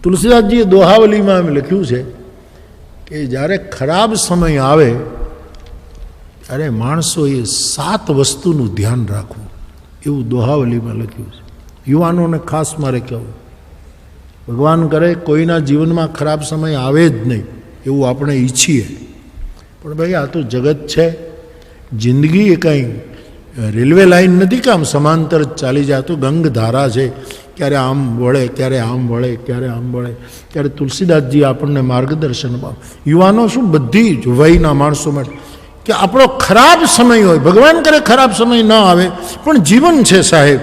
તુલસીદાસજીએ દોહાવલીમાં એમ લખ્યું છે કે જ્યારે ખરાબ સમય આવે ત્યારે માણસોએ 7 વસ્તુનું ધ્યાન રાખવું, એવું દોહાવલીમાં લખ્યું છે. યુવાનોને ખાસ મારે કહેવું, ભગવાન કરે કોઈના જીવનમાં ખરાબ સમય આવે જ નહીં એવું આપણે ઈચ્છીએ, પણ ભાઈ આ તો જગત છે. જિંદગી એ કંઈ રેલવે લાઈન નથી કે આમ સમાંતર ચાલી જાય. તો ગંગધારા છે, ક્યારે આમ વળે, ક્યારે આમ વળે, ક્યારે આમ વળે. ત્યારે તુલસીદાસજી આપણને માર્ગદર્શન આપે. યુવાનો શું, બધી જ વયના માણસો માટે કે આપણો ખરાબ સમય હોય, ભગવાન કરે ખરાબ સમય ન આવે, પણ જીવન છે સાહેબ.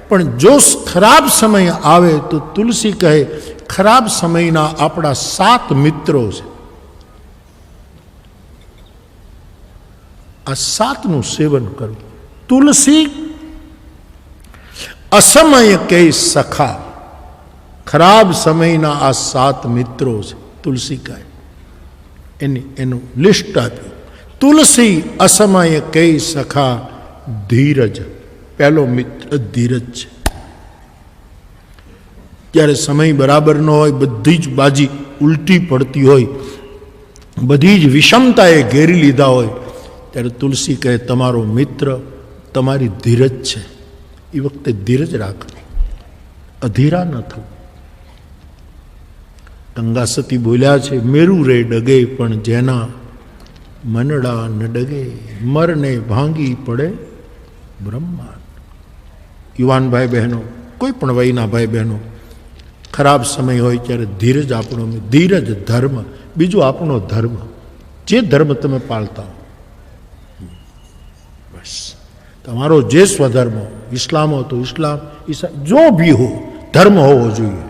પણ જો ખરાબ સમય આવે તો તુલસી કહે ખરાબ સમયના આપણા 7 મિત્રો છે. આ 7નું સેવન કરવું. તુલસી અસમય કે સખા, ખરાબ સમયના આ 7 મિત્રો છે. તુલસી કહે એનું લિસ્ટ આપ્યું. તુલસી અસમય કે સખા ધીરજ. પહેલો મિત્ર ધીરજ છે. જ્યારે સમય બરાબર ન હોય, બધી જ બાજી ઉલટી પડતી હોય, બધી જ વિષમતાએ ઘેરી લીધા હોય, ત્યારે તુલસી કહે તમારો મિત્ર તમારી ધીરજ છે. એ વખતે ધીરજ રાખવી, અધીરા ન થવું. ગંગા સતી બોલ્યા છે, મેરું રે ડગે પણ જેના મનડા ન ડગે, મરને ભાંગી પડે બ્રહ્માંડ. યુવાન ભાઈ બહેનો, કોઈ પણ વયના ભાઈ બહેનો, ખરાબ સમય હોય ત્યારે ધીરજ આપણો, ધીરજ ધર્મ. બીજું આપણો ધર્મ, જે ધર્મ તમે પાળતા હો, બસ તમારો જે સ્વધર્મ હો, ઇસ્લામ હો તો ઇસ્લામ, જો ભી હો ધર્મ હોવો જોઈએ.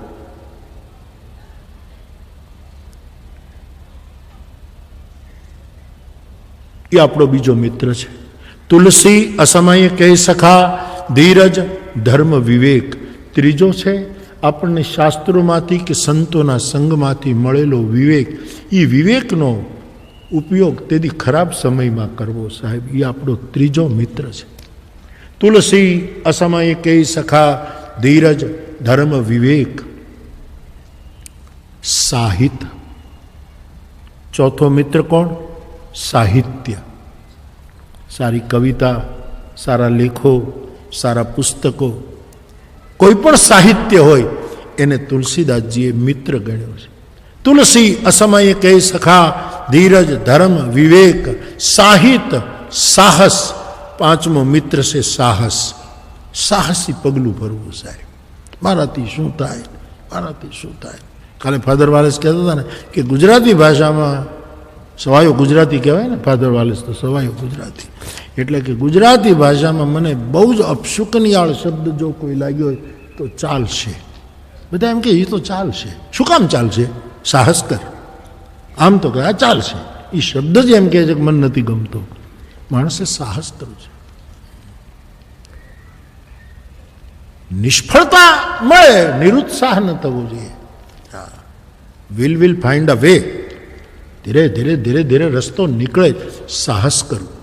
એ આપણો બીજો મિત્ર છે. તુલસી અસમય કે સખા ધીરજ ધર્મ વિવેક. ત્રીજો છે આપણને શાસ્ત્રોમાંથી કે સંતોના સંગમાંથી મળેલો વિવેક. એ વિવેકનો ઉપયોગ તેથી ખરાબ સમયમાં કરવો સાહેબ. એ આપણો ત્રીજો મિત્ર છે. તુલસી અસમય કે સખા ધીરજ ધર્મ વિવેક. સાહિત્ય. ચોથો મિત્ર કોણ? સાહિત્ય. સારી કવિતા, સારા લેખો, સારા પુસ્તકો, કોઈ પણ સાહિત્ય હોય એને તુલસીદાસજીએ મિત્ર ગણ્યો છે. તુલસી અસમય કે સખા ધીરજ ધર્મ વિવેક સાહિત્ય સાહસ. 5મો મિત્ર છે સાહસ. સાહસી પગલું ભરવું સાહેબ. મારાથી શું થાય, મારાથી શું થાય. કાલે ફાધર વાલેસ કહેતા હતા ને કે ગુજરાતી ભાષામાં સવાયો ગુજરાતી કહેવાય ને, ફાધર વાલેસ તો સવાયો ગુજરાતી. એટલે કે ગુજરાતી ભાષામાં મને બહુ જ અપશુકનિયાળ શબ્દ જો કોઈ લાગ્યો હોય તો ચાલશે. બધા એમ કે એ તો ચાલશે. શું કામ ચાલશે? સાહસ કર. આમ તો કહે આ ચાલશે. એ શબ્દ જ એમ કહે છે કે મને નથી ગમતો. માણસે સાહસ કરવું છે. નિષ્ફળતા મળે, નિરુત્સાહ ન થવો જોઈએ. Will find a way. ધીરે ધીરે ધીરે ધીરે રસ્તો નીકળે. સાહસ કરવું.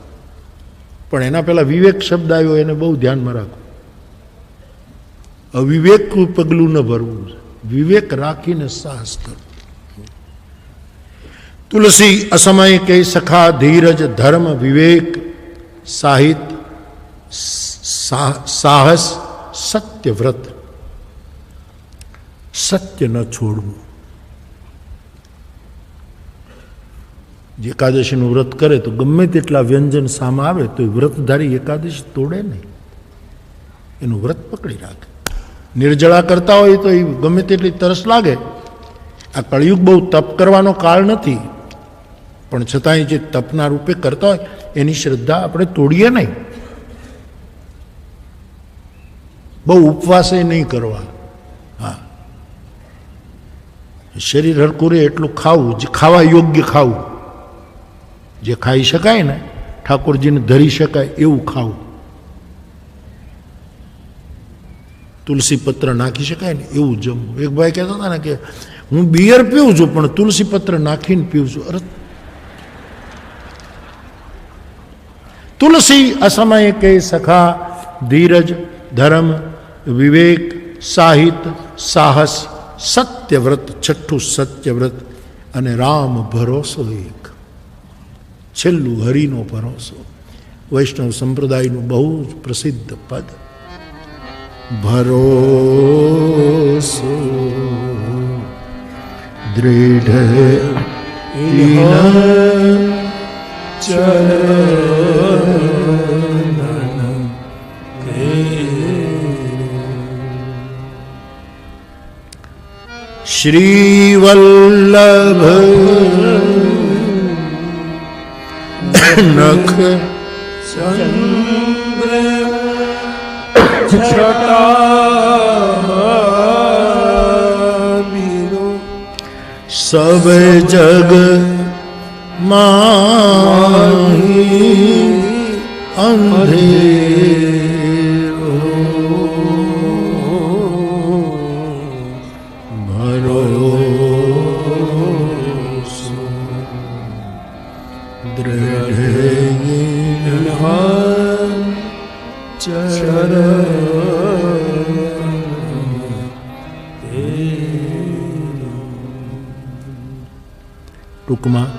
પણ એના પહેલાં વિવેક શબ્દ આવ્યો, એને બહુ ધ્યાનમાં રાખવું. અવિવેક પગલું ન ભરવું. વિવેક રાખીને સાહસ કરવું. તુલસી અસમય કે સખા ધીરજ ધર્મ વિવેક સાહિત્ય સાહસ સત્યવ્રત. સત્ય ન છોડવું. જે એકાદશીનું વ્રત કરે તો ગમે તેટલા વ્યંજન સામે આવે તો એ વ્રતધારી એકાદશી તોડે નહીં, એનું વ્રત પકડી રાખે. નિર્જળા કરતા હોય તો એ ગમે તેટલી તરસ લાગે. આ કળિયુગ બહુ તપ કરવાનો કાળ નથી, પણ છતાંય જે તપના રૂપે કરતા હોય એની શ્રદ્ધા આપણે તોડીએ નહીં. બહુ ઉપવાસે નહીં કરવા. હા, શરીર હરકું રહે એટલું ખાવું, જે ખાવા યોગ્ય ખાવું, જે ખાઈ શકાય ને, ઠાકોરજીને ધરી શકાય એવું ખાવું. તુલસી પત્ર નાખી શકાય ને એવું જમવું. એક ભાઈ કહેતા હતા ને કે હું બિયર પીવું છું પણ તુલસી પત્ર નાખીને પીવું છું. અરે તુલસી અસમય કે સખા ધીરજ ધર્મ વિવેક સાહિત્ય સાહસ સત્યવ્રત, છઠ્ઠું સત્યવ્રત, અને રામ ભરોસો એક, છેલ્લું હરિનો ભરોસો. વૈષ્ણવ સંપ્રદાયનું બહુ જ પ્રસિદ્ધ પદ. ભરોસો દૃઢ શ્રીવલ્લભ નખ ચંદ્ર સબ જગ માહી અંધેરો ભરોસો ટૂંકમાં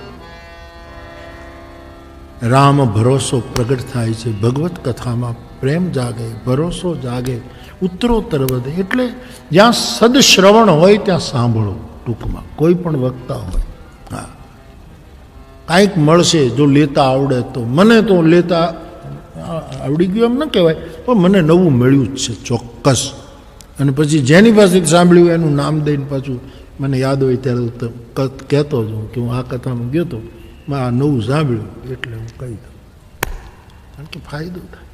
રામ ભરોસો પ્રગટ થાય છે. ભગવત કથામાં પ્રેમ જાગે, ભરોસો જાગે, ઉત્તરોત્તર વધે. એટલે જ્યાં સદશ્રવણ હોય ત્યાં સાંભળો. ટૂંકમાં કોઈ પણ વક્તા હોય, હા, કાંઈક મળશે. જો લેતા આવડે તો. મને તો લેતા આવડી ગયું એમ ન કહેવાય, પણ મને નવું મળ્યું જ છે ચોક્કસ. અને પછી જેની પાસેથી સાંભળ્યું એનું નામ દઈને પાછું મને યાદ હોય ત્યારે કહેતો જ હું કે હું આ કથામાં ગયો હતો, મેં આ નવું સાંભળ્યું, એટલે હું કહી દઉં, કારણ કે ફાયદો થાય.